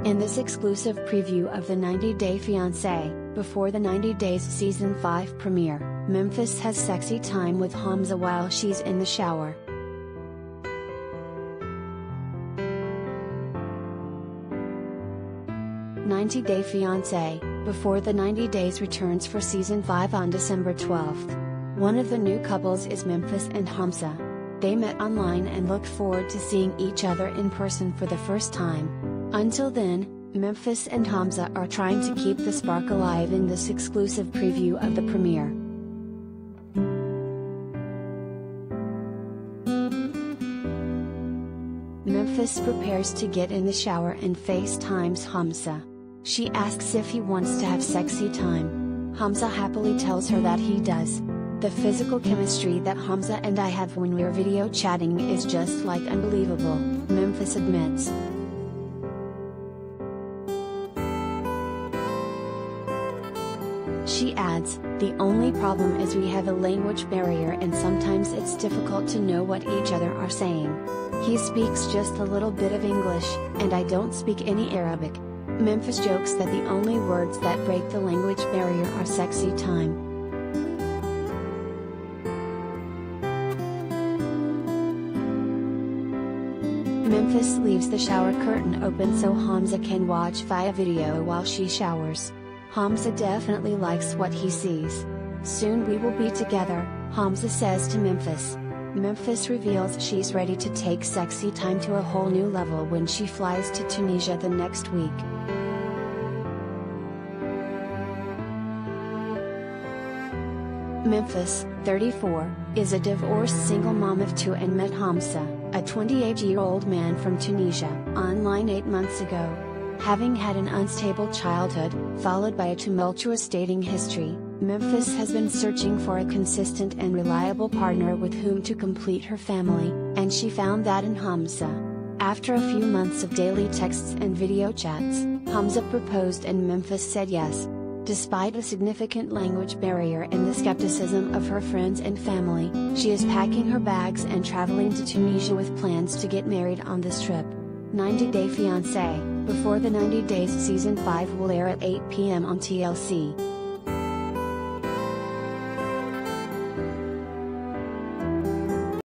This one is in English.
In this exclusive preview of the 90 Day Fiance, before the 90 Days Season 5 premiere, Memphis has sexy time with Hamza while she's in the shower. "90 Day Fiance, before the 90 Days returns for Season 5 on December 12th. One of the new couples is Memphis and Hamza. They met online and look forward to seeing each other in person for the first time. Until then, Memphis and Hamza are trying to keep the spark alive in this exclusive preview of the premiere. Memphis prepares to get in the shower and FaceTimes Hamza. She asks if he wants to have sexy time. Hamza happily tells her that he does. "The physical chemistry that Hamza and I have when we're video chatting is just like unbelievable," Memphis admits. She adds, "The only problem is we have a language barrier and sometimes it's difficult to know what each other are saying. He speaks just a little bit of English, and I don't speak any Arabic." Memphis jokes that the only words that break the language barrier are sexy time. Memphis leaves the shower curtain open so Hamza can watch via video while she showers. Hamza definitely likes what he sees. "Soon we will be together," Hamza says to Memphis. Memphis reveals she's ready to take sexy time to a whole new level when she flies to Tunisia the next week. Memphis, 34, is a divorced single mom of two and met Hamza, a 28-year-old man from Tunisia, online 8 months ago. Having had an unstable childhood, followed by a tumultuous dating history, Memphis has been searching for a consistent and reliable partner with whom to complete her family, and she found that in Hamza. After a few months of daily texts and video chats, Hamza proposed and Memphis said yes. Despite a significant language barrier and the skepticism of her friends and family, she is packing her bags and traveling to Tunisia with plans to get married on this trip. 90 Day Fiancé, before the 90 Days Season 5 will air at 8 p.m. on TLC.